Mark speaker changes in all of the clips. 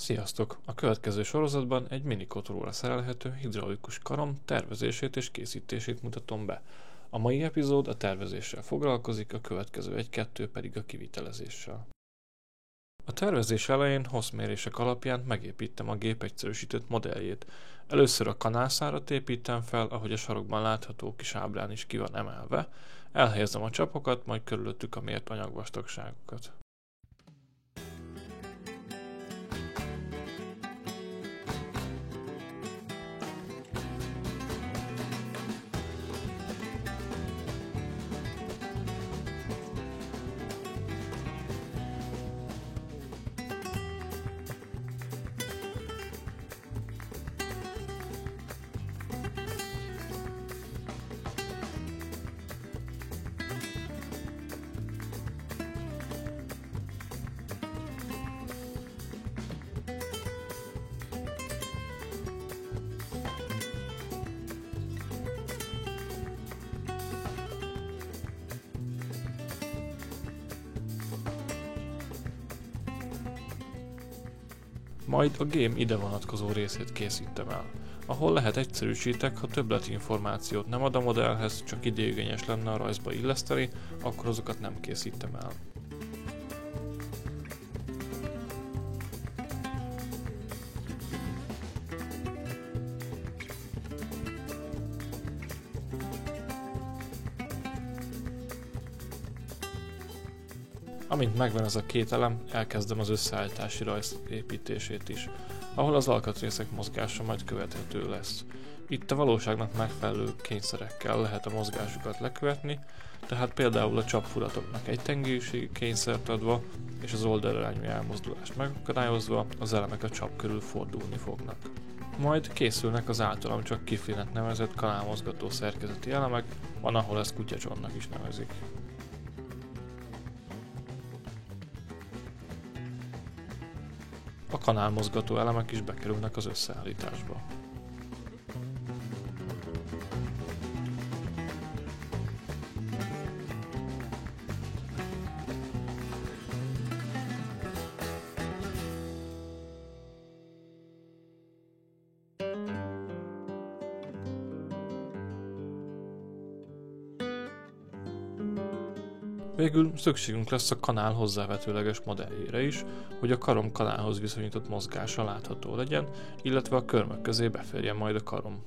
Speaker 1: Sziasztok! A következő sorozatban egy minikotoróra szerelhető hidraulikus karom tervezését és készítését mutatom be. A mai epizód a tervezéssel foglalkozik, a következő 1-2 pedig a kivitelezéssel. A tervezés elején hosszmérések alapján megépítem a gép egyszerűsített modelljét. Először a kanálszárat építem fel, ahogy a sarokban látható kis ábrán is ki van emelve, elhelyezem a csapokat, majd körülöttük a mért anyagvastagságokat. Majd a gém ide vonatkozó részét készítem el. Ahol lehet egyszerűsítek, ha többletinformációt nem ad a modellhez, csak időigényes lenne a rajzba illeszteni, akkor azokat nem készítem el. Amint megvan ez a két elem, elkezdem az összeállítási rajz építését is, ahol az alkatrészek mozgása majd követhető lesz. Itt a valóságnak megfelelő kényszerekkel lehet a mozgásukat lekövetni, tehát például a csapfuratoknak egytengelyűségi kényszert adva és az oldalirányú elmozdulást megakadályozva az elemek a csap körül fordulni fognak. Majd készülnek az általam csak kiflinek nevezett kanálmozgató szerkezeti elemek, van ahol ezt kutyacsonnak is nevezik. A kanálmozgató elemek is bekerülnek az összeállításba. Végül szükségünk lesz a kanál hozzávetőleges modelljére is, hogy a karom kanálhoz viszonyított mozgása látható legyen, illetve a körmök közé beférjen majd a karom.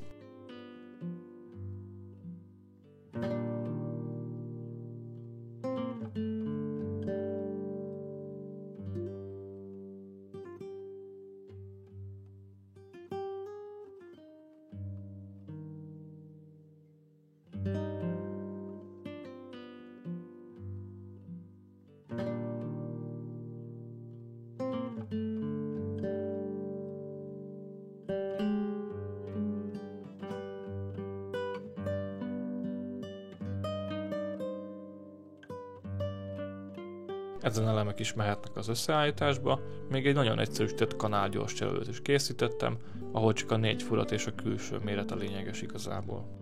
Speaker 1: Ezen elemek is mehetnek az összeállításba, még egy nagyon egyszerűsített kanálgyorscserélőt is készítettem, ahol csak a 4 furat és a külső méret a lényeges igazából.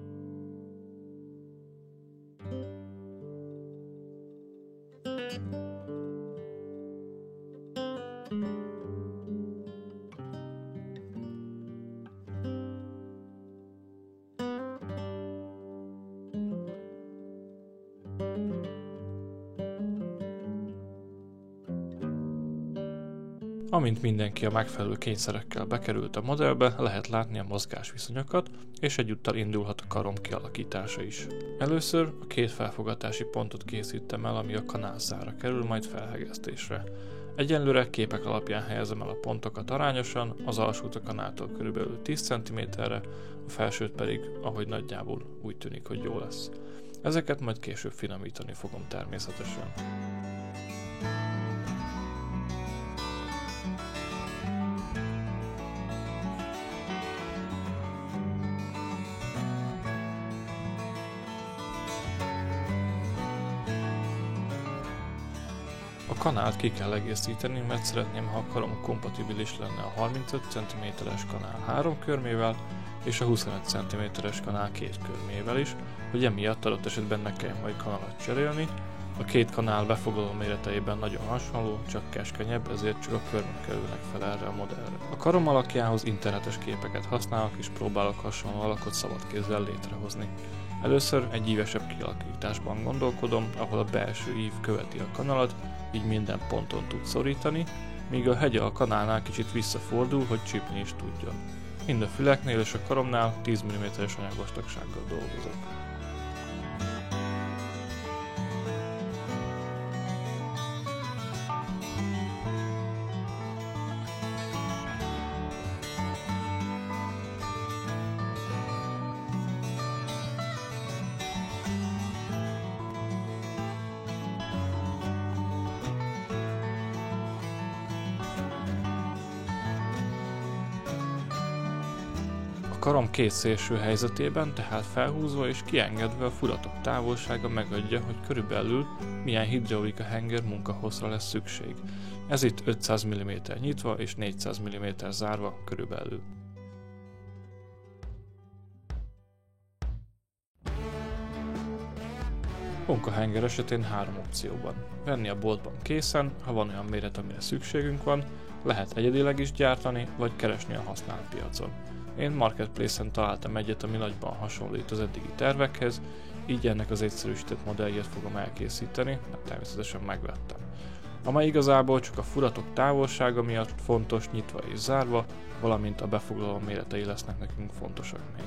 Speaker 1: Amint mindenki a megfelelő kényszerekkel bekerült a modellbe, lehet látni a mozgásviszonyokat, és egyúttal indulhat a karom kialakítása is. Először a 2 felfogatási pontot készítem el, ami a kanálszára kerül, majd felhegesztésre. Egyenlőre képek alapján helyezem el a pontokat arányosan, az alsót a kanáltól körülbelül 10 cm-re, a felsőt pedig, ahogy nagyjából úgy tűnik, hogy jó lesz. Ezeket majd később finomítani fogom természetesen. A kanált ki kell egészíteni, mert szeretném, ha a karom kompatibilis lenne a 35 cm-es kanál 3 körmével és a 25 cm-es kanál 2 körmével is, hogy emiatt adott esetben ne kelljen majd kanalat cserélni, A két kanál befoglaló méreteiben nagyon hasonló, csak keskenyebb, ezért csak a körmök kerülnek fel erre a modellre. A karom alakjához internetes képeket használok, és próbálok hasonló alakot szabad kézzel létrehozni. Először egy ívesebb kialakításban gondolkodom, ahol a belső ív követi a kanalat, így minden ponton tud szorítani, míg a hegye a kanálnál kicsit visszafordul, hogy csípni is tudjon. Mind a füleknél és a karomnál 10 mm-es anyagvastagsággal dolgozok. A karom két szélső helyzetében, tehát felhúzva és kiengedve a furatok távolsága megadja, hogy körülbelül milyen hidraulika henger munkahosszra lesz szükség. Ez itt 500 mm nyitva és 400 mm zárva körülbelül. Munkahenger esetén 3 opcióban. Venni a boltban készen, ha van olyan méret, amire szükségünk van, lehet egyedileg is gyártani, vagy keresni a használt piacon. Én Marketplace-en találtam egyet, ami nagyban hasonlít az eddigi tervekhez, így ennek az egyszerűsített modelljét fogom elkészíteni, mert természetesen megvettem. Amely igazából csak a furatok távolsága miatt fontos nyitva és zárva, valamint a befoglaló méretei lesznek nekünk fontosak még.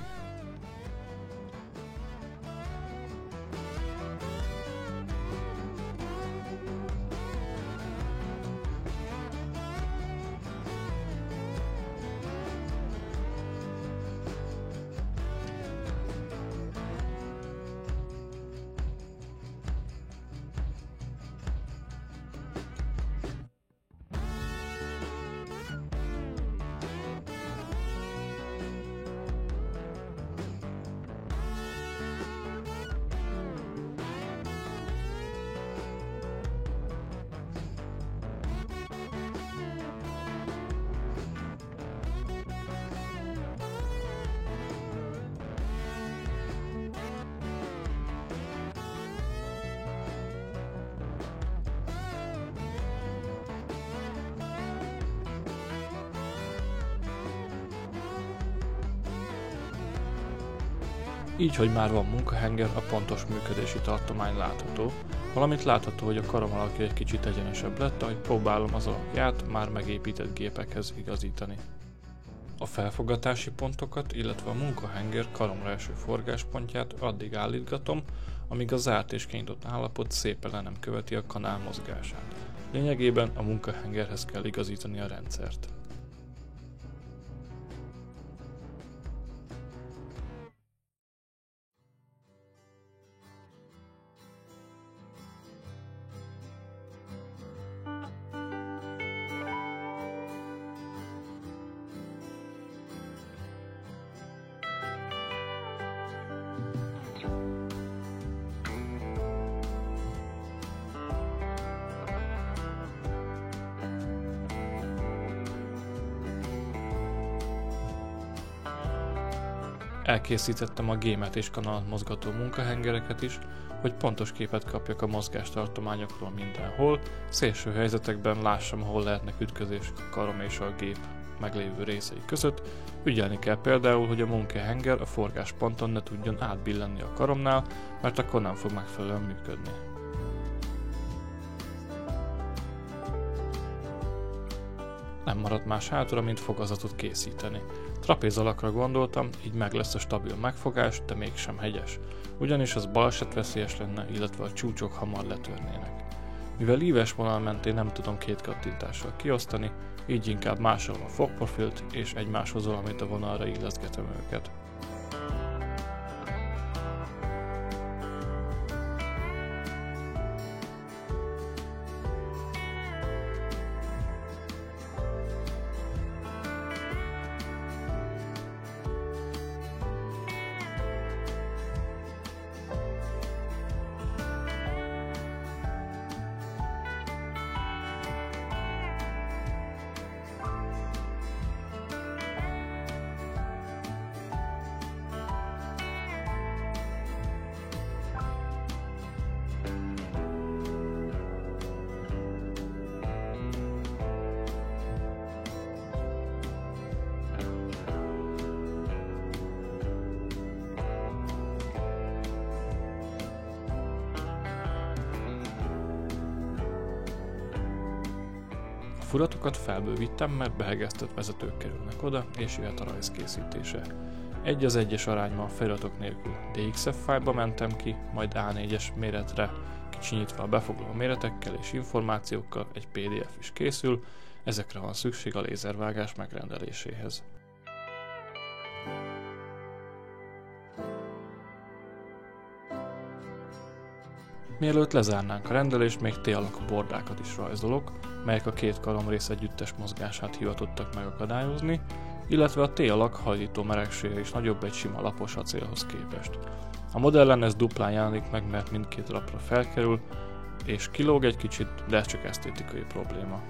Speaker 1: Így, hogy már van munkahenger, a pontos működési tartomány látható, valamint látható, hogy a karom alakja egy kicsit egyenesebb lett, ahogy próbálom az alakját már megépített gépekhez igazítani. A felfogatási pontokat, illetve a munkahenger karomra eső forgáspontját addig állítgatom, amíg a zárt és kinyitott állapot szépen le nem követi a kanál mozgását. Lényegében a munkahengerhez kell igazítani a rendszert. Elkészítettem a gémet és kanalat mozgató munkahengereket is, hogy pontos képet kapjak a mozgástartományokról mindenhol, szélső helyzetekben lássam, hol lehetnek ütközések a karom és a gép meglévő részei között. Ügyelni kell például, hogy a munkahenger a forgásponton ne tudjon átbillenni a karomnál, mert akkor nem fog megfelelően működni. Nem maradt más hátra, mint fogazatot készíteni. Trapéz alakra gondoltam, így meg lesz a stabil megfogás, de mégsem hegyes, ugyanis az balesetveszélyes lenne, illetve a csúcsok hamar letörnének. Mivel íves vonal mentén nem tudom két kattintással kiosztani, így inkább másolom a fogprofilt és egymáshoz valamint a vonalra illeszgetem őket. furatokat felbővítem, mert behegesztett vezetők kerülnek oda, és jöhet a rajz készítése. 1:1 arányban feliratok nélkül DXF fájlba mentem ki, majd A4-es méretre kicsinyítve a befoglaló méretekkel és információkkal egy PDF is készül, ezekre van szükség a lézervágás megrendeléséhez. Mielőtt lezárnánk a rendelést, még T-alakú bordákat is rajzolok, melyek a két karomrész együttes mozgását hivatottak megakadályozni, illetve a T-alak hajlító meregsége is nagyobb egy sima lapos acélhoz képest. A modellen ez duplán jelenik meg, mert mindkét lapra felkerül, és kilóg egy kicsit, de ez csak esztétikai probléma.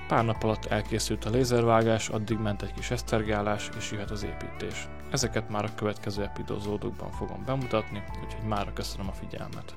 Speaker 1: Pár nap alatt elkészült a lézervágás, addig ment egy kis esztergálás, és jöhet az építés. Ezeket már a következő epizódokban fogom bemutatni, úgyhogy mára köszönöm a figyelmet.